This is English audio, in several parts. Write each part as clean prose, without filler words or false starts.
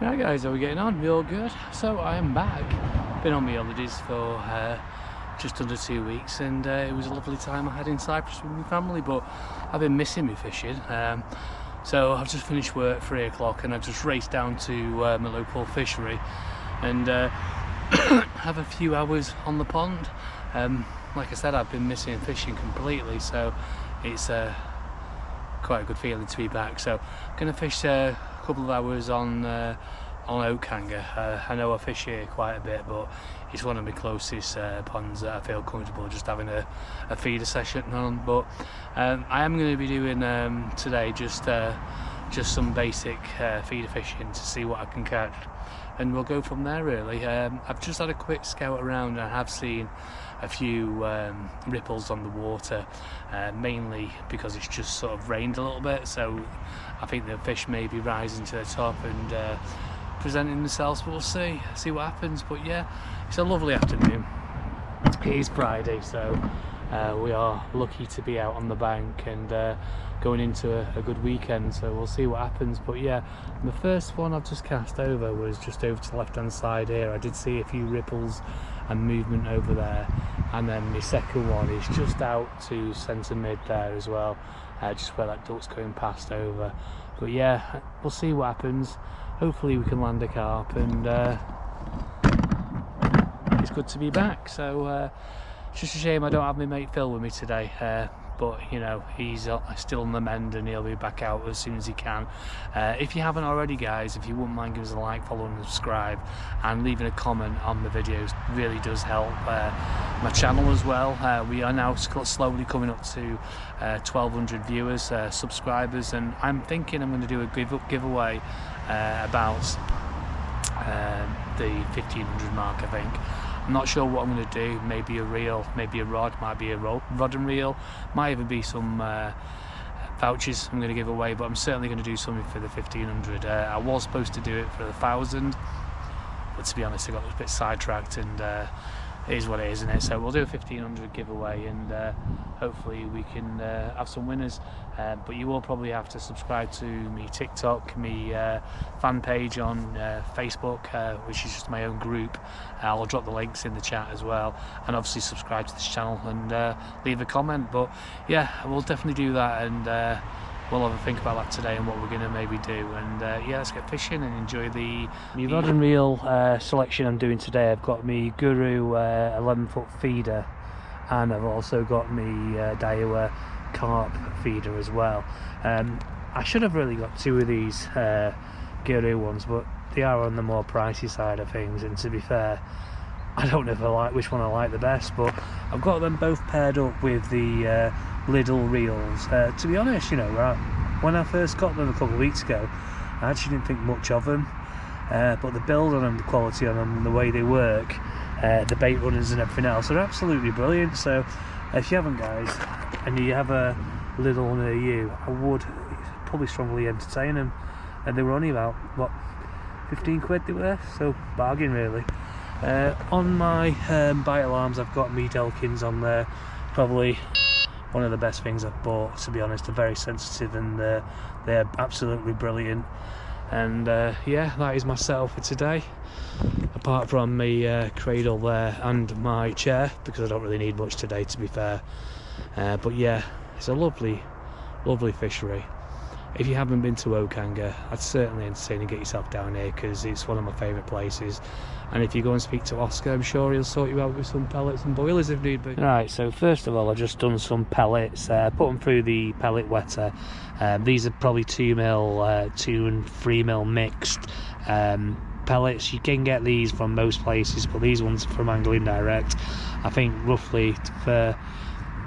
Right guys, how are we getting on? We all good? So I am back. Been on my holidays for just under 2 weeks, and it was a lovely time I had in Cyprus with my family, but I've been missing me fishing. So I've just finished work 3 o'clock and I've just raced down to my local fishery and have a few hours on the pond. Like I said, I've been missing fishing completely, so it's quite a good feeling to be back. So I'm going to fish a couple of hours on Oakhanger. I know I fish here quite a bit, but it's one of my closest ponds that I feel comfortable just having a feeder session on. But I am going to be doing today just some basic feeder fishing to see what I can catch, and we'll go from there really. I've just had a quick scout around and I have seen a few ripples on the water, mainly because it's just sort of rained a little bit, so I think the fish may be rising to the top and presenting themselves, but we'll see what happens. But yeah, it's a lovely afternoon. It is Friday, so we are lucky to be out on the bank and going into a good weekend, so we'll see what happens. But yeah, the first one I've just cast over was just over to the left hand side here. I did see a few ripples and movement over there, and then the second one is just out to centre mid there as well, just where that duck's going past over. But yeah, we'll see what happens. Hopefully we can land a carp, and it's good to be back. So it's just a shame I don't have my mate Phil with me today, but you know, he's still on the mend and he'll be back out as soon as he can. If you haven't already guys, if you wouldn't mind giving us a like, follow and subscribe, and leaving a comment on the videos really does help my channel as well. We are now slowly coming up to 1200 viewers, subscribers, and I'm thinking I'm going to do a giveaway about the 1500 mark, I think. I'm not sure what I'm going to do. Maybe a reel, maybe a rod, might be a rod and reel, might even be some vouchers I'm going to give away, but I'm certainly going to do something for the 1500. I was supposed to do it for the 1000, but to be honest I got a bit sidetracked, and it is what it is, isn't it? So we'll do a 1500 giveaway, and hopefully we can have some winners. But you will probably have to subscribe to me TikTok, me fan page on Facebook, which is just my own group. I'll drop the links in the chat as well, and obviously subscribe to this channel and leave a comment. But yeah, we'll definitely do that, and we'll have a think about that today and what we're going to maybe do. And yeah, let's get fishing and enjoy the rod and reel selection I'm doing today. I've got me Guru 11-foot feeder, and I've also got me Daiwa Carp feeder as well. I should have really got two of these Guru ones, but they are on the more pricey side of things, and to be fair, I don't know if I like which one I like the best, but I've got them both paired up with the Lidl reels. To be honest, you know, when I first got them a couple of weeks ago, I actually didn't think much of them, but the build on them, the quality on them, the way they work, the bait runners and everything else are absolutely brilliant. So if you haven't guys, and you have a Lidl near you, I would probably strongly entertain them. And they were only about, what, 15 quid they were, so bargain really. On my bite alarms, I've got me Delkins on there, probably one of the best things I've bought, to be honest. They're very sensitive and they're absolutely brilliant. And yeah, that is my setup for today, apart from my cradle there and my chair, because I don't really need much today, to be fair. But yeah, it's a lovely fishery. If you haven't been to Oakhanger, I'd certainly entertain and get yourself down here, because it's one of my favourite places. And if you go and speak to Oscar, I'm sure he'll sort you out with some pellets and boilers if need be. Right, so first of all, I've just done some pellets, put them through the pellet wetter. These are probably 2mm, 2 and 3mm mixed pellets. You can get these from most places, but these ones are from Angling Direct. I think roughly for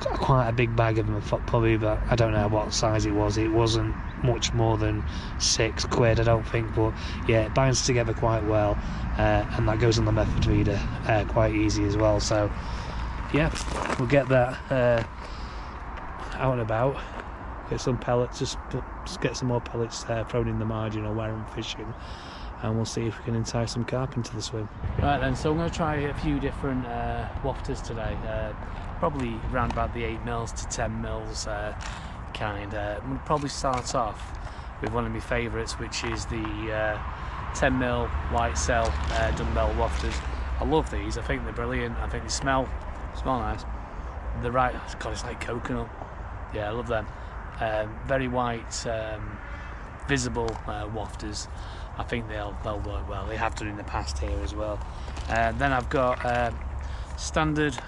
quite a big bag of them, probably, but I don't know what size it was. It wasn't much more than 6 quid, I don't think, but yeah, it binds together quite well, and that goes on the method feeder quite easy as well. So yeah, we'll get that out and about, get some pellets, just get some more pellets thrown in the margin or where I'm fishing, and we'll see if we can entice some carp into the swim. Right then, so I'm going to try a few different wafters today, probably around about the 8mm to 10mm kind. I'm going to probably start off with one of my favourites, which is the 10mm light cell dumbbell wafters. I love these. I think they're brilliant. I think they smell nice. They're right. God, it's like coconut. Yeah, I love them. Very white, visible wafters. I think they'll work well. They have done in the past here as well. Then I've got standard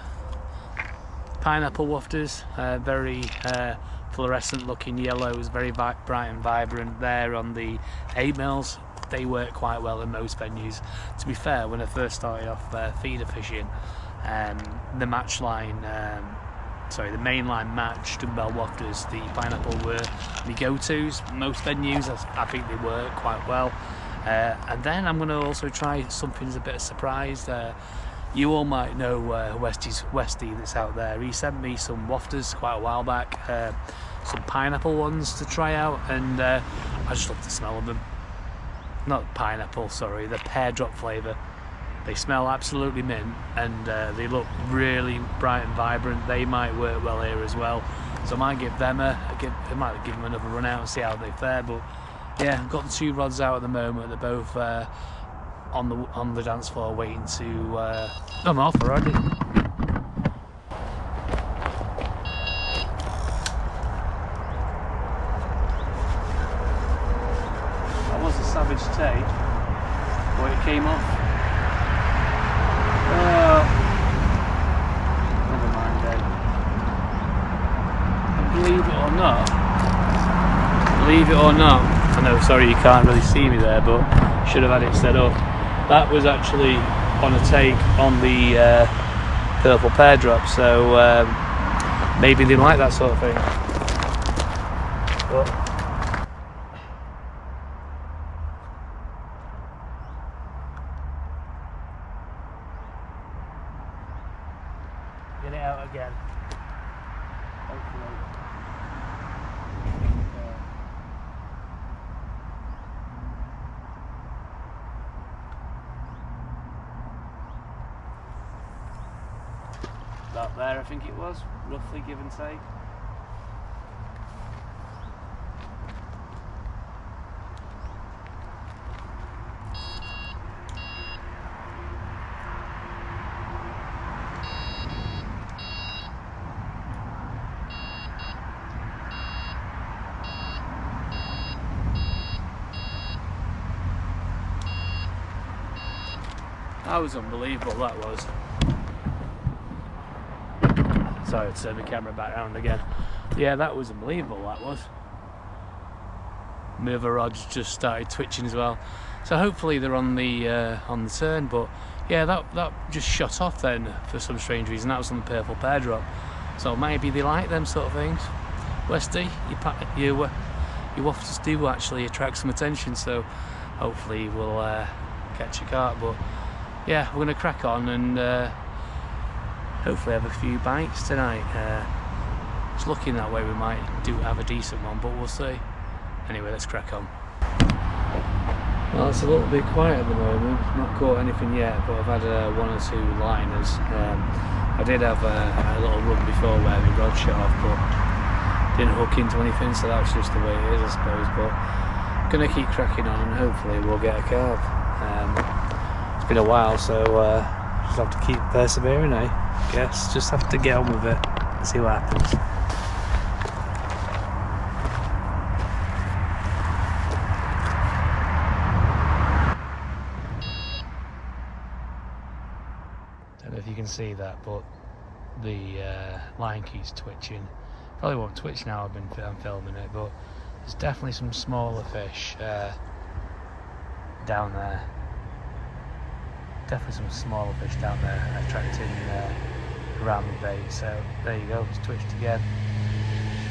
pineapple wafters, very fluorescent looking yellows, very bright and vibrant. There on the 8mm, they work quite well in most venues. To be fair, when I first started off feeder fishing, the mainline match dumbbell wafters, the pineapple were the go-tos. Most venues, I think they work quite well. And then I'm going to also try something as a bit of surprise. You all might know Westy that's out there. He sent me some wafters quite a while back, some pineapple ones to try out, and I just love the smell of them. Not pineapple, sorry, the Pear Drop flavour. They smell absolutely mint, and they look really bright and vibrant. They might work well here as well, so I might give them I might give them another run out and see how they fare. But yeah, I've got the 2 rods out at the moment. They're both on the dance floor waiting to. I'm off already. That was a savage take, but it came off. Never mind then. And believe it or not, I know, sorry you can't really see me there, but should have had it set up. That was actually on a take on the purple Pear Drop, so maybe they like that sort of thing. But get it out again. Hopefully. About there, I think it was, roughly give and take. That was unbelievable, that was. Sorry, to turn the camera back around again. Yeah, that was unbelievable, that was. My other rods just started twitching as well. So hopefully they're on the turn, but yeah, that just shot off then for some strange reason. That was on the purple Pear Drop. So maybe they like them sort of things. Westy, your wafters do actually attract some attention, so hopefully we'll catch a carp. But yeah, we're going to crack on and hopefully have a few bites tonight. It's looking that way we might have a decent one, but we'll see. Anyway, let's crack on. Well, it's a little bit quiet at the moment. Not caught anything yet, but I've had 1 or 2 liners. I did have a little run before where my rod shut off, but didn't hook into anything, so that's just the way it is, I suppose. But I'm gonna keep cracking on, and hopefully we'll get a carp. It's been a while, so just have to keep persevering, eh? Guess just have to get on with it and see what happens. Don't know if you can see that, but the line keeps twitching. Probably won't twitch now I'm filming it, but there's definitely some smaller fish down there. Definitely some smaller fish down there attracting around the bait. So there you go, it's twitched again.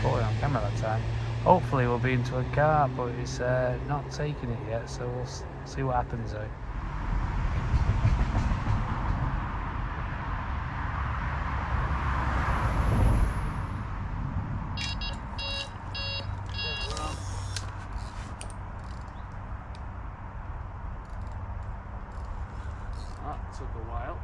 Caught it on camera that time. Hopefully we'll be into a carp, but it's not taking it yet, so we'll see what happens though. That took a while.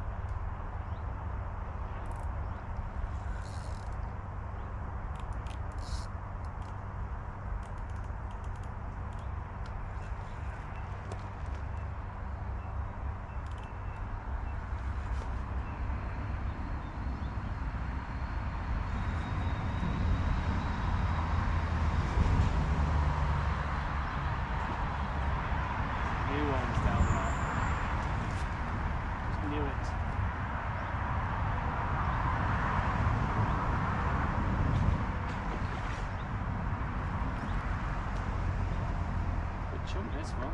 chunk, this one.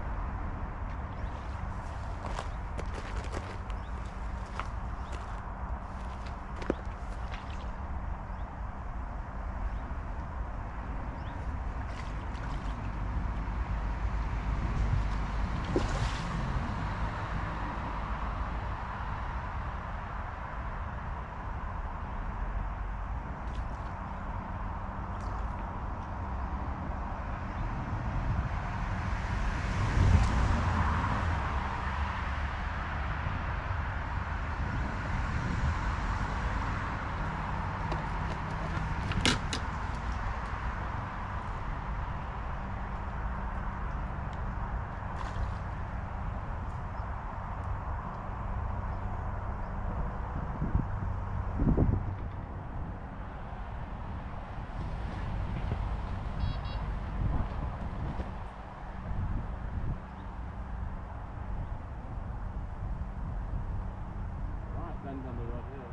Bend on the rod here.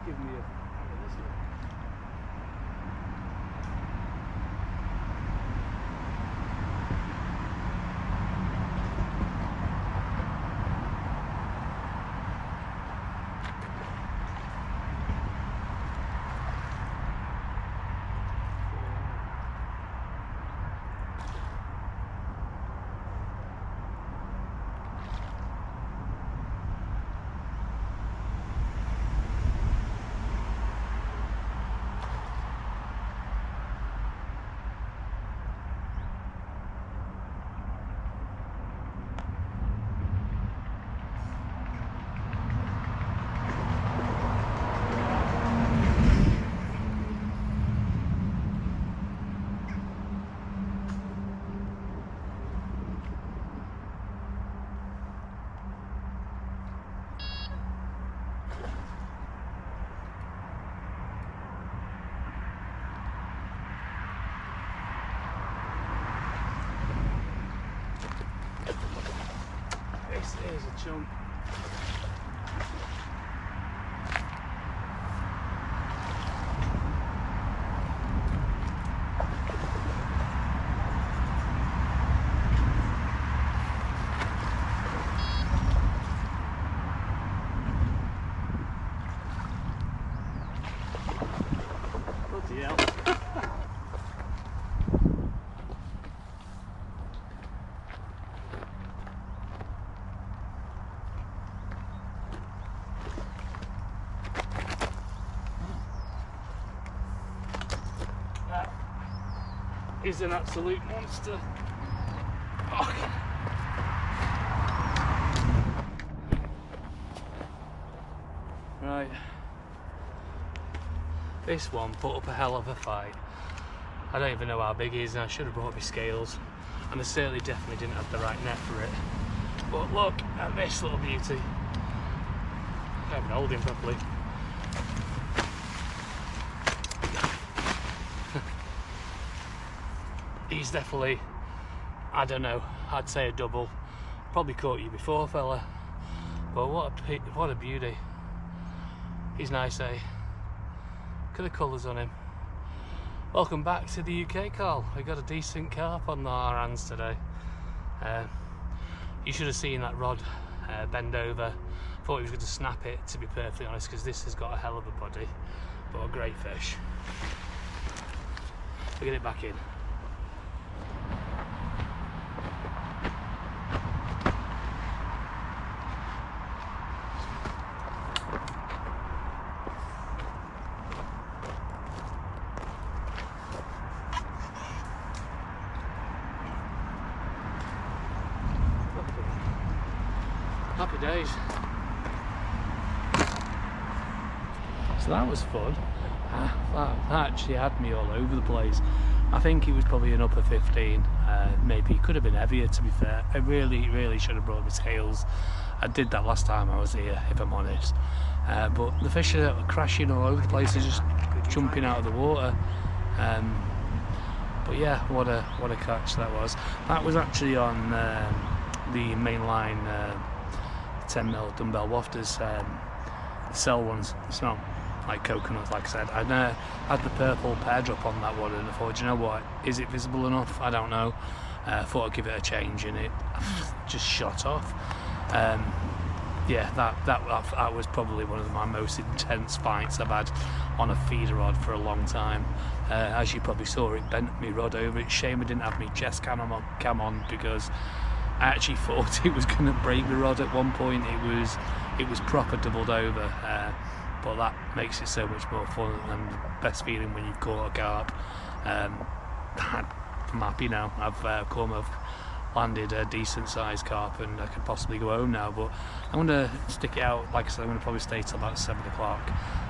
Give me a this one. This is a chunk. Bloody hell. Is an absolute monster. Oh. Right, this one put up a hell of a fight. I don't even know how big he is, and I should have brought my scales, and I certainly definitely didn't have the right net for it. But look at this little beauty. I can't even hold him properly. He's definitely, I don't know, I'd say a double. Probably caught you before, fella. But what a beauty. He's nice, eh? Look at the colours on him. Welcome back to the UK, Carl. We got a decent carp on our hands today. You should have seen that rod bend over. Thought he was going to snap it, to be perfectly honest, because this has got a hell of a body. But a great fish. We'll get it back in. Happy days. So that was fun. that actually had me all over the place. I think it was probably an upper 15, maybe. It could have been heavier, to be fair. I really should have brought my scales. I did that last time I was here, if I'm honest. But the fish are crashing all over the place, they're just jumping out of the water. But yeah, what a catch that was. That was actually on the Mainline 10mm dumbbell Wafters, the Cell ones. They smell like coconut, like I said. I had the purple Pear Drop on that one, and I thought, you know what, is it visible enough? I don't know. I thought I'd give it a change, and it just shot off. Yeah, that was probably one of my most intense fights I've had on a feeder rod for a long time. As you probably saw, it bent me rod over. It's a shame I didn't have my chest cam on, because I actually thought it was going to break the rod at one point. It was proper doubled over, but that makes it so much more fun, and the best feeling when you've caught a carp. I'm happy now. I've landed a decent sized carp, and I could possibly go home now, but I'm going to stick it out. Like I said, I'm going to probably stay till about 7 o'clock,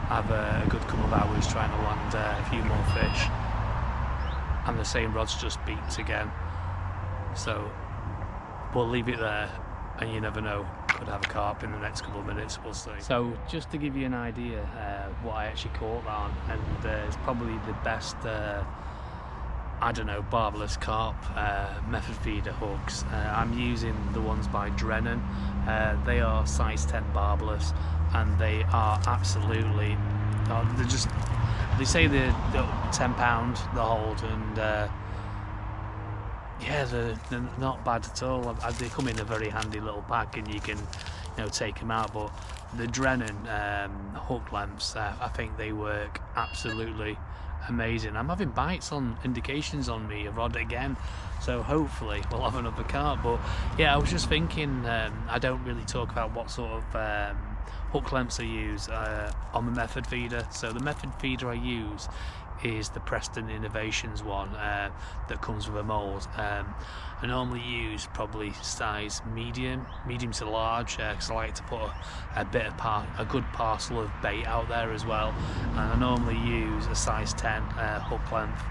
have a good couple of hours trying to land a few more fish, and the same rod's just beats again, so we'll leave it there, and you never know, could have a carp in the next couple of minutes, we'll see. So just to give you an idea what I actually caught that on, and it's probably the best I don't know, barbless carp method feeder hooks. I'm using the ones by Drennan. They are size 10 barbless, and they are absolutely, they say they're £10 the hold, and yeah, they're not bad at all. They come in a very handy little pack, and you can, take them out. But the Drennan hook lengths, I think they work absolutely amazing. I'm having bites on indications on me, a rod again, so hopefully we'll have another carp. But yeah, I was just thinking, I don't really talk about what sort of hook lengths I use on the method feeder. So the method feeder I use is the Preston Innovations one that comes with a mould. I normally use probably size medium to large, because I like to put a good parcel of bait out there as well. And I normally use a size 10 hook length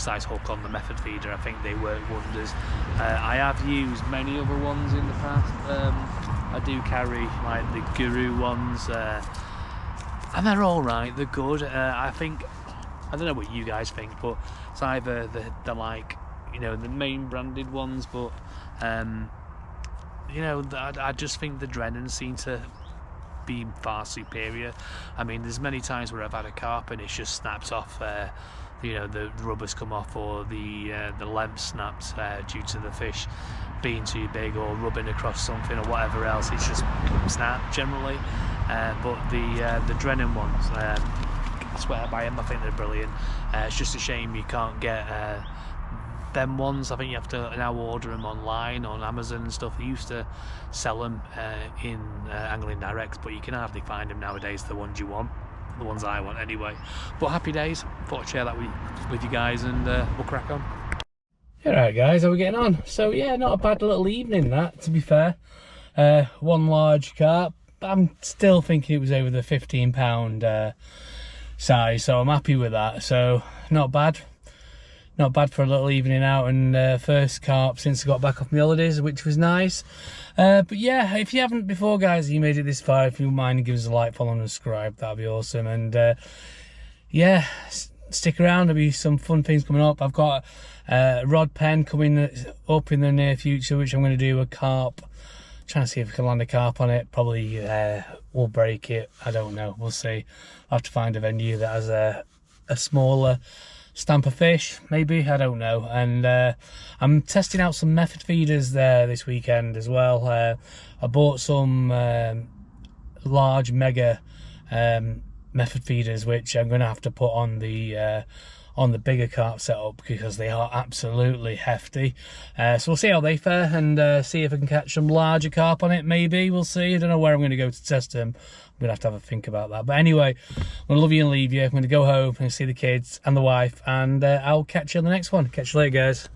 size hook on the method feeder. I think they work wonders. I have used many other ones in the past. I do carry like the Guru ones, and they're all right. They're good. I don't know what you guys think, but it's either the like, the main branded ones, but I just think the Drennan seem to be far superior. I mean, there's many times where I've had a carp and it's just snapped off. The rubbers come off, or the length snaps due to the fish being too big, or rubbing across something, or whatever else. It's just snapped generally. But the Drennan ones, I swear by them, I think they're brilliant. It's just a shame you can't get them ones. I think you have to now order them online on Amazon and stuff. They used to sell them in Angling Direct, but you can hardly find them nowadays, the ones you want, the ones I want anyway. But happy days. Thought I'd share that with you guys, and we'll crack on. Alright guys, how are we getting on? So yeah, not a bad little evening that, to be fair. One large carp. I'm still thinking it was over the £15 size, so I'm happy with that. So not bad for a little evening out, and first carp since I got back off my holidays, which was nice. But yeah, if you haven't before guys, you made it this far, if you wouldn't mind, give us a like, follow and subscribe, that'd be awesome. And yeah, stick around, there'll be some fun things coming up. I've got a rod pen coming up in the near future, which I'm going to do a carp, trying to see if I can land a carp on it. Probably will break it, I don't know, we'll see. I'll have to find a venue that has a smaller stamp of fish, maybe, I don't know. And I'm testing out some method feeders there this weekend as well. I bought some large mega method feeders, which I'm going to have to put on the bigger carp setup, because they are absolutely hefty. So we'll see how they fare, and see if I can catch some larger carp on it, maybe. We'll see. I don't know where I'm going to go to test them. I'm going to have a think about that. But anyway, I'm going to love you and leave you. I'm going to go home and see the kids and the wife, and I'll catch you on the next one. Catch you later, guys.